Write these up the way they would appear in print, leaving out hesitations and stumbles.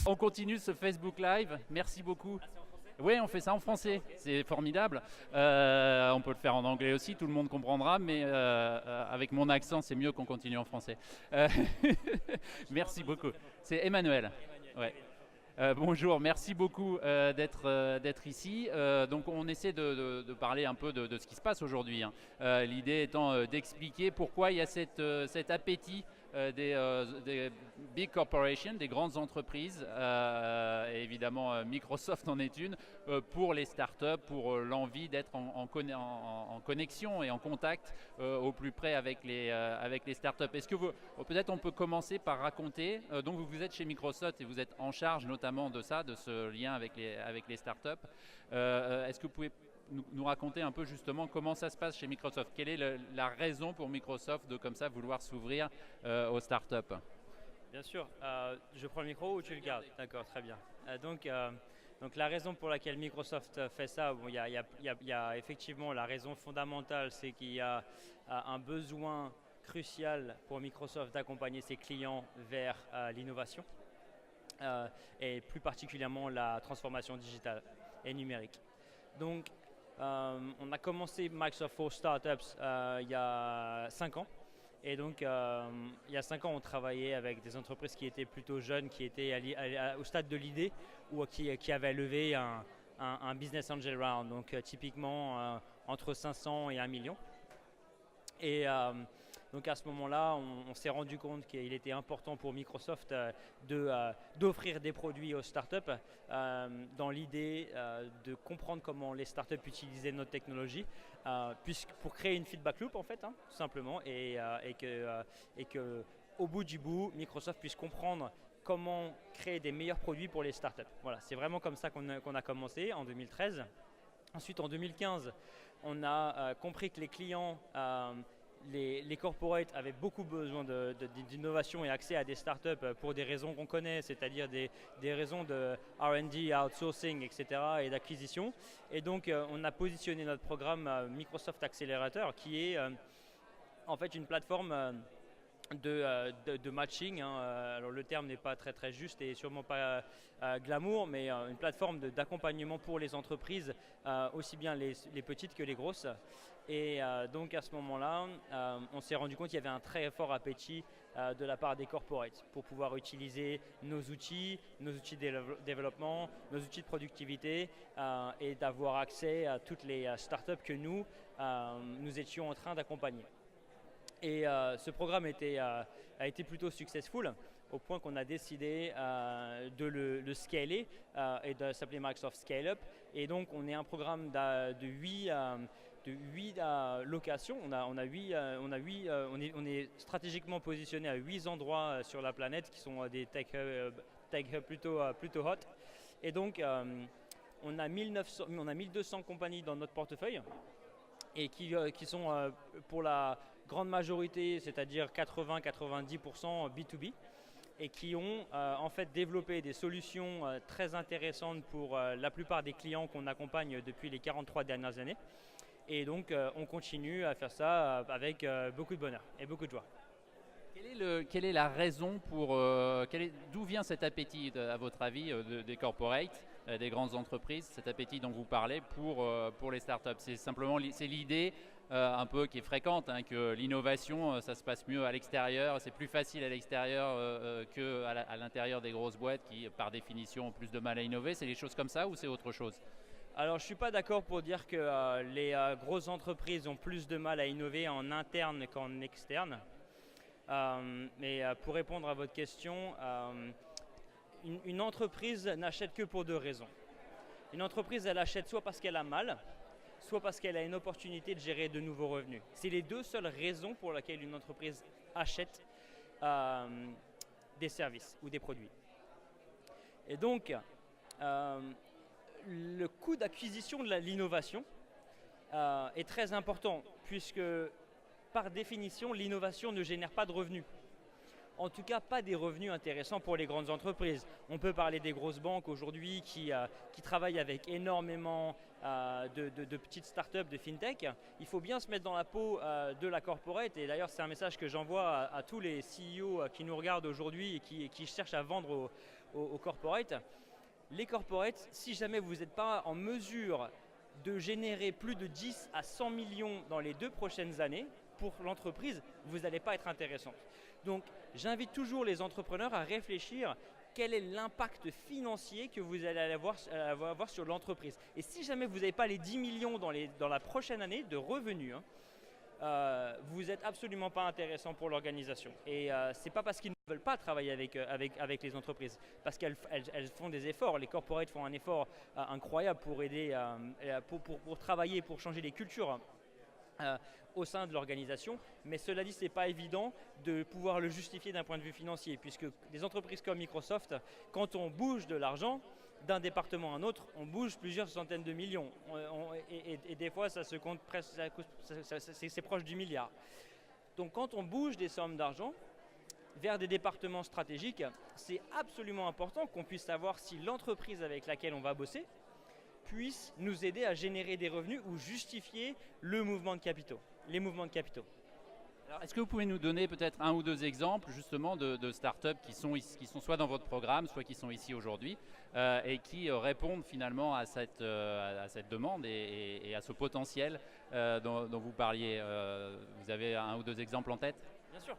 On continue ce Facebook Live. Merci beaucoup. Oui, on fait ça en français. C'est formidable. On peut le faire en anglais aussi, tout le monde comprendra, mais avec mon accent, c'est mieux qu'on continue en français. Merci beaucoup. C'est Emmanuel. Ouais. Bonjour, merci beaucoup d'être ici. Donc on essaie de parler un peu de ce qui se passe aujourd'hui, hein. L'idée étant d'expliquer pourquoi il y a cet appétit des big corporations, des grandes entreprises, et évidemment Microsoft en est une, pour les startups, pour l'envie d'être en connexion et en contact au plus près avec les startups. Est-ce que peut-être on peut commencer par raconter, donc vous êtes chez Microsoft et vous êtes en charge notamment de ça, de ce lien avec les startups. Est-ce que vous pouvez nous raconter un peu justement comment ça se passe chez Microsoft? Quelle est la raison pour Microsoft de comme ça vouloir s'ouvrir aux startups? Bien sûr. Je prends le micro ou tu le gardes? D'accord, très bien. Donc la raison pour laquelle Microsoft fait ça, bon, il y a effectivement la raison fondamentale, c'est qu'il y a un besoin crucial pour Microsoft d'accompagner ses clients vers l'innovation et plus particulièrement la transformation digitale et numérique. Donc on a commencé Microsoft for Startups il y a 5 ans. Et donc, il y a 5 ans, on travaillait avec des entreprises qui étaient plutôt jeunes, qui étaient au stade de l'idée ou qui avaient levé un business angel round, donc typiquement entre 500 et 1 million. Et donc à ce moment-là, on s'est rendu compte qu'il était important pour Microsoft d'offrir des produits aux startups dans l'idée de comprendre comment les startups utilisaient notre technologie, pour créer une feedback loop en fait, hein, tout simplement, et que au bout du bout, Microsoft puisse comprendre comment créer des meilleurs produits pour les startups. Voilà, c'est vraiment comme ça qu'on a commencé en 2013. Ensuite, en 2015, on a compris que les clients, les corporates avaient beaucoup besoin d'innovation et accès à des startups pour des raisons qu'on connaît, c'est-à-dire des raisons de R&D, outsourcing, etc. et d'acquisition. Et donc, on a positionné notre programme Microsoft Accelerator, qui est en fait une plateforme de matching, hein. Alors le terme n'est pas très juste et sûrement pas glamour, mais une plateforme d'accompagnement pour les entreprises, aussi bien les petites que les grosses. Et donc à ce moment-là, on s'est rendu compte qu'il y avait un très fort appétit de la part des corporates pour pouvoir utiliser nos outils de développement, nos outils de productivité et d'avoir accès à toutes les startups que nous étions en train d'accompagner. Et ce programme a été plutôt successful au point qu'on a décidé de le scaler et de s'appeler Microsoft Scale Up. Et donc on est un programme de 8 locations. On est stratégiquement positionné à 8 endroits sur la planète qui sont des tech hubs plutôt hot. Et donc on a 1200 compagnies dans notre portefeuille et qui sont pour la grande majorité, c'est-à-dire 80-90% B2B, et qui ont en fait développé des solutions très intéressantes pour la plupart des clients qu'on accompagne depuis les 43 dernières années. Et donc on continue à faire ça avec beaucoup de bonheur et beaucoup de joie. Quelle est la raison d'où vient cet appétit, à votre avis, des corporates, des grandes entreprises, cet appétit dont vous parlez pour les startups? C'est simplement l'idée un peu qui est fréquente, hein, que l'innovation, ça se passe mieux à l'extérieur, c'est plus facile à l'extérieur qu'à l'intérieur des grosses boîtes qui, par définition, ont plus de mal à innover. C'est des choses comme ça ou c'est autre chose? Alors je ne suis pas d'accord pour dire que les grosses entreprises ont plus de mal à innover en interne qu'en externe. Mais pour répondre à votre question, une entreprise n'achète que pour 2 raisons. Une entreprise, elle achète soit parce qu'elle a mal, soit parce qu'elle a une opportunité de gérer de nouveaux revenus. C'est les 2 seules raisons pour lesquelles une entreprise achète des services ou des produits. Et donc, le coût d'acquisition de l'innovation est très important puisque par définition, l'innovation ne génère pas de revenus. En tout cas, pas des revenus intéressants pour les grandes entreprises. On peut parler des grosses banques aujourd'hui qui travaillent avec énormément de petites startups de fintech, il faut bien se mettre dans la peau de la corporate. Et d'ailleurs, c'est un message que j'envoie à tous les CEO qui nous regardent aujourd'hui et qui cherchent à vendre aux corporates. Les corporates, si jamais vous n'êtes pas en mesure de générer plus de 10 à 100 millions dans les 2 prochaines années pour l'entreprise, vous n'allez pas être intéressant. Donc, j'invite toujours les entrepreneurs à réfléchir quel est l'impact financier que vous allez avoir sur l'entreprise. Et si jamais vous n'avez pas les 10 millions dans la prochaine année de revenus, vous n'êtes absolument pas intéressant pour l'organisation. Et ce n'est pas parce qu'ils ne veulent pas travailler avec les entreprises, parce qu'elles font des efforts. Les corporates font un effort incroyable pour aider, pour travailler, pour changer les cultures au sein de l'organisation, mais cela dit, ce n'est pas évident de pouvoir le justifier d'un point de vue financier, puisque des entreprises comme Microsoft, quand on bouge de l'argent d'un département à un autre, on bouge plusieurs centaines de millions, et des fois ça se compte presque, c'est proche du milliard. Donc quand on bouge des sommes d'argent vers des départements stratégiques, c'est absolument important qu'on puisse savoir si l'entreprise avec laquelle on va bosser puisse nous aider à générer des revenus ou justifier le mouvement de capitaux, les mouvements de capitaux. Alors, est-ce que vous pouvez nous donner peut-être 1 ou 2 exemples justement de startups qui sont soit dans votre programme, soit qui sont ici aujourd'hui et qui répondent finalement à cette demande et à ce potentiel dont vous parliez. Vous avez 1 ou 2 exemples en tête? Bien sûr.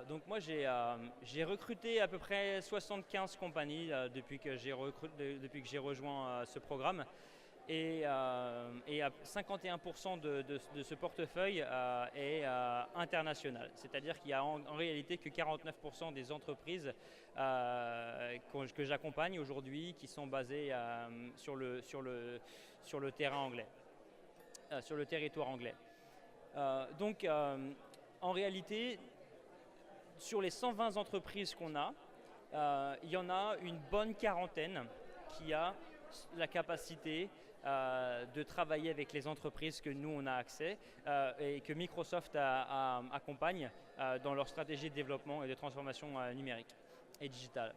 Donc moi j'ai recruté à peu près 75 compagnies depuis que j'ai rejoint ce programme. Et 51% de ce portefeuille est international. C'est-à-dire qu'il y a en réalité que 49% des entreprises que j'accompagne aujourd'hui qui sont basées sur le terrain anglais, sur le territoire anglais. Donc en réalité, sur les 120 entreprises qu'on a, il y en a une bonne quarantaine qui a la capacité de travailler avec les entreprises que nous on a accès et que Microsoft accompagne dans leur stratégie de développement et de transformation numérique et digitale.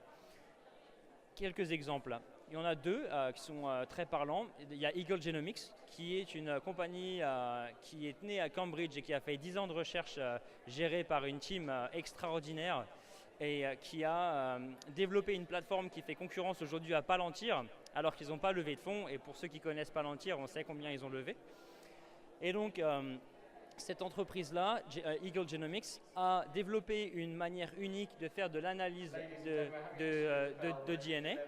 Quelques exemples. Il y en a 2 qui sont très parlants. Il y a Eagle Genomics, qui est une compagnie qui est née à Cambridge et qui a fait 10 ans de recherche gérée par une team extraordinaire et qui a développé une plateforme qui fait concurrence aujourd'hui à Palantir, alors qu'ils n'ont pas levé de fonds. Et pour ceux qui connaissent Palantir, on sait combien ils ont levé. Et donc, cette entreprise-là, Eagle Genomics, a développé une manière unique de faire de l'analyse de DNA.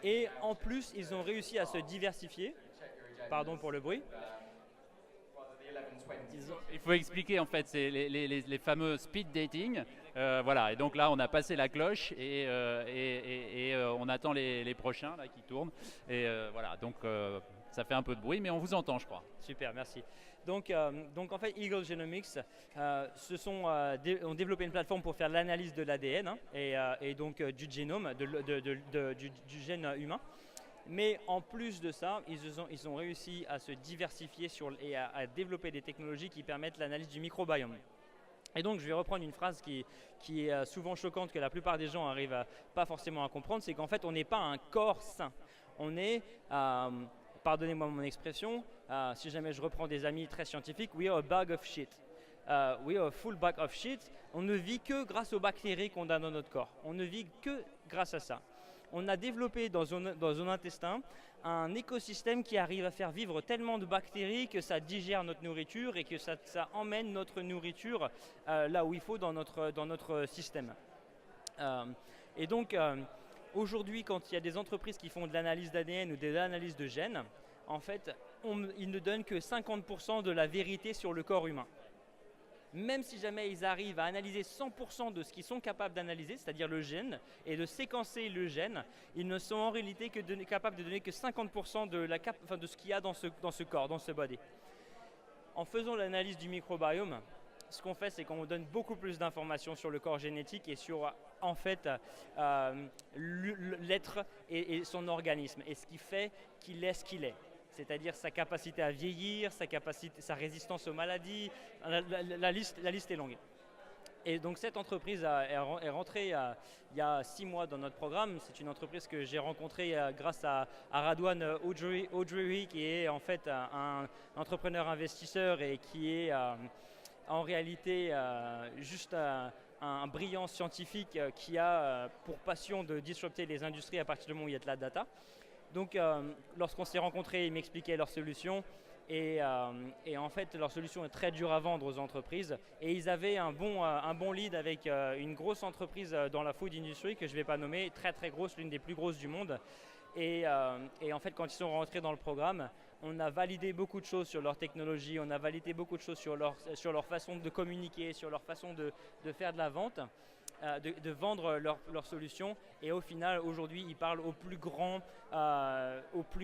Et en plus, ils ont réussi à se diversifier. Pardon pour le bruit. Il faut expliquer en fait, c'est les fameux speed dating. Voilà, et donc là on a passé la cloche et on attend les prochains là, qui tournent. Et voilà, donc ça fait un peu de bruit, mais on vous entend, je crois. Super, merci. Donc en fait, Eagle Genomics ont développé une plateforme pour faire l'analyse de l'ADN et donc du génome, du gène humain. Mais en plus de ça, ils ont réussi à se diversifier et à développer des technologies qui permettent l'analyse du microbiome. Et donc, je vais reprendre une phrase qui est souvent choquante, que la plupart des gens n'arrivent pas forcément à comprendre, c'est qu'en fait, on n'est pas un corps sain. On est, pardonnez-moi mon expression, si jamais je reprends des amis très scientifiques, we are a bag of shit. We are a full bag of shit. On ne vit que grâce aux bactéries qu'on a dans notre corps. On ne vit que grâce à ça. On a développé dans son intestin un écosystème qui arrive à faire vivre tellement de bactéries que ça digère notre nourriture et que ça emmène notre nourriture là où il faut dans notre système. Et donc, aujourd'hui, quand il y a des entreprises qui font de l'analyse d'ADN ou de l'analyse de gènes, en fait, ils ne donnent que 50% de la vérité sur le corps humain. Même si jamais ils arrivent à analyser 100% de ce qu'ils sont capables d'analyser, c'est-à-dire le gène, et de séquencer le gène, ils ne sont en réalité capables de donner que 50% de ce qu'il y a dans ce corps, dans ce body. En faisant l'analyse du microbiome, ce qu'on fait, c'est qu'on donne beaucoup plus d'informations sur le corps génétique et sur, en fait, l'être et son organisme, et ce qui fait qu'il est ce qu'il est. C'est-à-dire sa capacité à vieillir, sa résistance aux maladies, la liste est longue. Et donc cette entreprise est rentrée il y a 6 mois dans notre programme. C'est une entreprise que j'ai rencontrée grâce à Radwan Audrey, qui est en fait un entrepreneur investisseur et qui est en réalité juste un brillant scientifique qui a pour passion de disrupter les industries à partir du moment où il y a de la data. Donc lorsqu'on s'est rencontrés, ils m'expliquaient leurs solutions. Et en fait, leur solution est très dure à vendre aux entreprises. Et ils avaient un bon lead avec une grosse entreprise dans la food industry que je ne vais pas nommer, très très grosse, l'une des plus grosses du monde. Et en fait, quand ils sont rentrés dans le programme, on a validé beaucoup de choses sur leur technologie, on a validé beaucoup de choses sur leur façon de communiquer, sur leur façon de faire de la vente. De vendre leurs solutions, et au final aujourd'hui ils parlent aux plus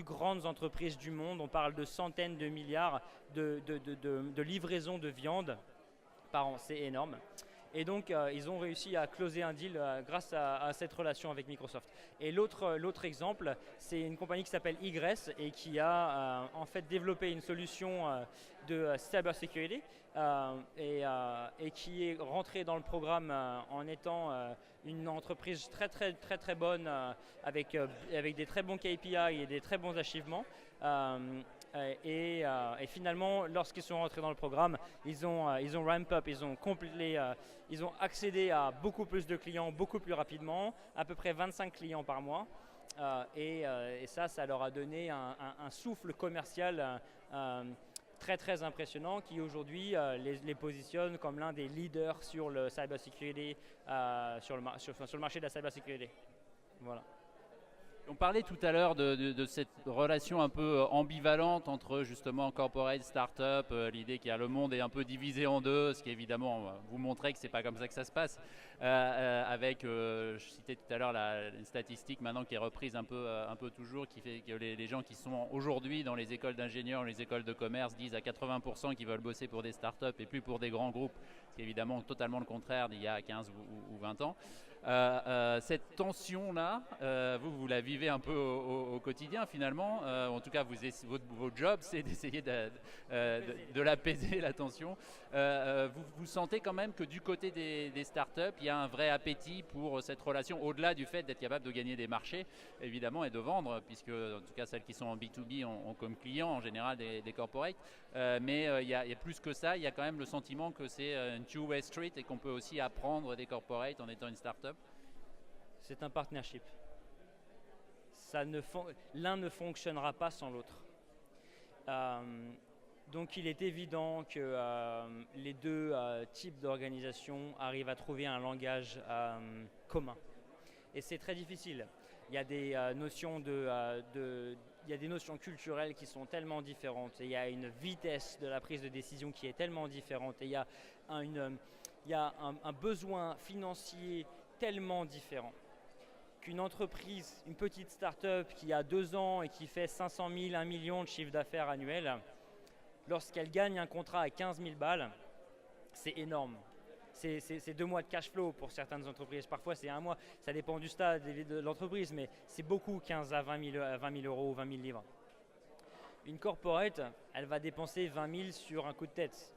grandes entreprises du monde. On parle de centaines de milliards de livraisons de viande par an, c'est énorme. Et donc ils ont réussi à closer un deal grâce à cette relation avec Microsoft. Et l'autre exemple, c'est une compagnie qui s'appelle Igress et qui a en fait développé une solution de cybersecurity et qui est rentrée dans le programme en étant une entreprise très très très très bonne avec des très bons KPI et des très bons achievements. Et finalement, lorsqu'ils sont rentrés dans le programme, ils ont ramp up, ils ont accédé à beaucoup plus de clients beaucoup plus rapidement, à peu près 25 clients par mois. Et ça leur a donné un souffle commercial très très impressionnant qui aujourd'hui les positionne comme l'un des leaders sur le cybersecurity, sur le marché de la cybersécurité. Voilà. On parlait tout à l'heure de cette relation un peu ambivalente entre justement corporate, start-up, l'idée qu'il y a le monde est un peu divisé en deux, ce qui évidemment vous montrait que c'est pas comme ça que ça se passe. Avec, je citais tout à l'heure une statistique maintenant qui est reprise un peu toujours, qui fait que les gens qui sont aujourd'hui dans les écoles d'ingénieurs, les écoles de commerce disent à 80% qu'ils veulent bosser pour des start-up et plus pour des grands groupes, ce qui est évidemment totalement le contraire d'il y a 15 ou 20 ans. Cette tension-là, vous la vivez un peu au quotidien finalement. En tout cas, votre job, c'est d'essayer de l'apaiser, la tension. Vous sentez quand même que du côté des startups, il y a un vrai appétit pour cette relation, au-delà du fait d'être capable de gagner des marchés, évidemment, et de vendre, puisque en tout cas celles qui sont en B2B ont comme clients en général des corporates. Mais il y a plus que ça, il y a quand même le sentiment que c'est une two-way street et qu'on peut aussi apprendre des corporates en étant une startup. C'est un partnership. L'un ne fonctionnera pas sans l'autre. Donc il est évident que les deux types d'organisations arrivent à trouver un langage commun. Et c'est très difficile. Il y a des notions il y a des notions culturelles qui sont tellement différentes. Et il y a une vitesse de la prise de décision qui est tellement différente. Et il y a un besoin financier tellement différent qu'une entreprise, une petite start-up qui a 2 ans et qui fait 500 000, 1 million de chiffre d'affaires annuel, lorsqu'elle gagne un contrat à 15 000 balles, c'est énorme. C'est 2 mois de cash flow pour certaines entreprises. Parfois, c'est 1 mois. Ça dépend du stade de l'entreprise, mais c'est beaucoup, 15 à 20 000 euros ou 20 000 livres. Une corporate, elle va dépenser 20 000 sur un coup de tête.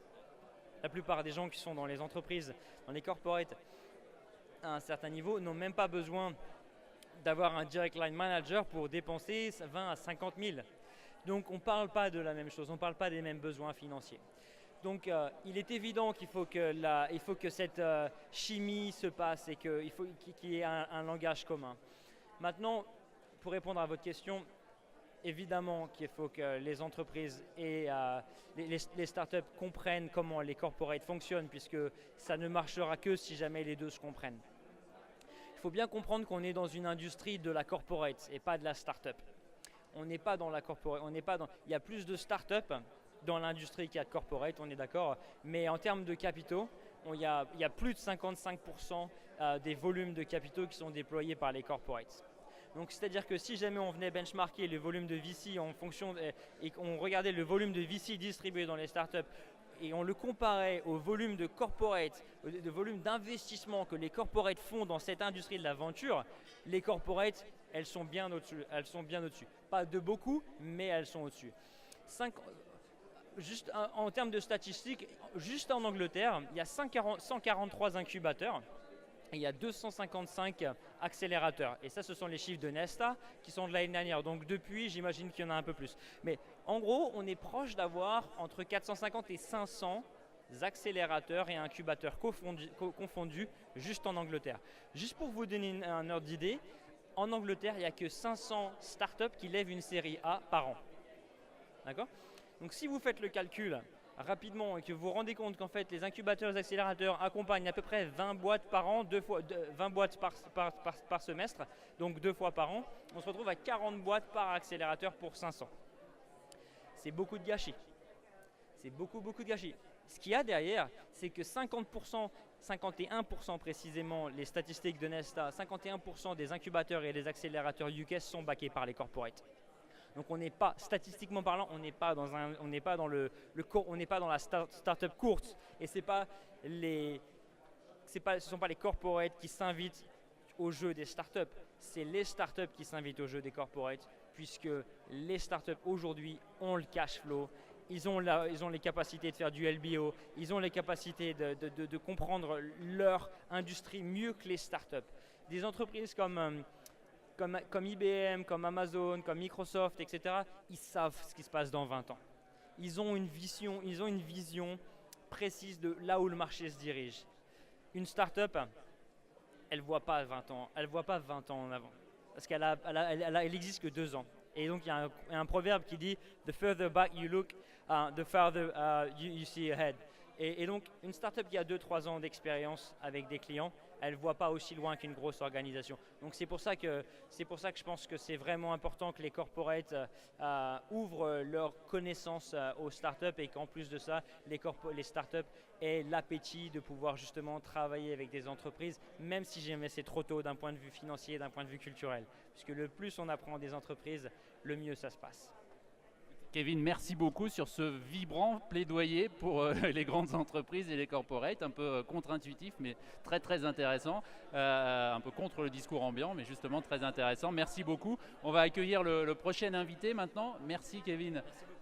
La plupart des gens qui sont dans les entreprises, dans les corporates, à un certain niveau, n'ont même pas besoin d'avoir un direct line manager pour dépenser 20 à 50 000. Donc on ne parle pas de la même chose, on ne parle pas des mêmes besoins financiers. Donc il est évident qu'il faut que cette chimie se passe et qu'il y ait un langage commun. Maintenant, pour répondre à votre question, évidemment qu'il faut que les entreprises et les startups comprennent comment les corporates fonctionnent, puisque ça ne marchera que si jamais les deux se comprennent. Il faut bien comprendre qu'on est dans une industrie de la corporate et pas de la startup. On n'est pas dans la corporate, il y a plus de startups dans l'industrie qu'il y a de corporate, on est d'accord, mais en termes de capitaux, il y a plus de 55% des volumes de capitaux qui sont déployés par les corporates. Donc c'est-à-dire que si jamais on venait benchmarker le volume de VC en fonction et qu'on regardait le volume de VC distribué dans les startups et on le comparait au volume de corporate, de volume d'investissement que les corporates font dans cette industrie de l'aventure, les corporates, elles sont bien au-dessus. Pas de beaucoup, mais elles sont au-dessus. juste en termes de statistiques, juste en Angleterre, il y a 143 incubateurs et il y a 255 accélérateurs. Et ça, ce sont les chiffres de Nesta qui sont de l'année dernière. Donc depuis, j'imagine qu'il y en a un peu plus. Mais en gros, on est proche d'avoir entre 450 et 500 accélérateurs et incubateurs confondus juste en Angleterre. Juste pour vous donner un ordre d'idée, en Angleterre, il n'y a que 500 startups qui lèvent une série A par an. D'accord ? Donc si vous faites le calcul rapidement et que vous vous rendez compte qu'en fait les incubateurs et les accélérateurs accompagnent à peu près 20 boîtes par an, 20 boîtes par semestre, donc 2 fois par an, on se retrouve à 40 boîtes par accélérateur pour 500. C'est beaucoup de gâchis. C'est beaucoup de gâchis. Ce qu'il y a derrière, c'est que 50%, 51% précisément, les statistiques de Nesta, 51% des incubateurs et des accélérateurs UK sont backés par les corporates. Donc on n'est pas, statistiquement parlant, on n'est pas dans la startup courte. Et ce ne sont pas les corporates qui s'invitent au jeu des startups. C'est les startups qui s'invitent au jeu des corporates, puisque les startups aujourd'hui ont le cash flow. Ils ont les capacités de faire du LBO, ils ont les capacités de comprendre leur industrie mieux que les startups. Des entreprises comme IBM, comme Amazon, comme Microsoft, etc., ils savent ce qui se passe dans 20 ans. Ils ont une vision précise de là où le marché se dirige. Une startup, elle ne voit pas 20 ans, en avant, parce qu'elle existe que 2 ans. Et donc il y a un proverbe qui dit « The further back you look, the farther you see ahead ». Et donc une startup qui a 2-3 ans d'expérience avec des clients, elle ne voit pas aussi loin qu'une grosse organisation. Donc c'est pour ça que je pense que c'est vraiment important que les corporates ouvrent leurs connaissances aux startups et qu'en plus de ça, les startups aient l'appétit de pouvoir justement travailler avec des entreprises, même si jamais c'est trop tôt d'un point de vue financier, d'un point de vue culturel. Puisque le plus on apprend des entreprises, le mieux ça se passe. Kevin, merci beaucoup sur ce vibrant plaidoyer pour les grandes entreprises et les corporates, un peu contre-intuitif mais très très intéressant, un peu contre le discours ambiant mais justement très intéressant. Merci beaucoup. On va accueillir le prochain invité maintenant. Merci Kevin. Merci beaucoup.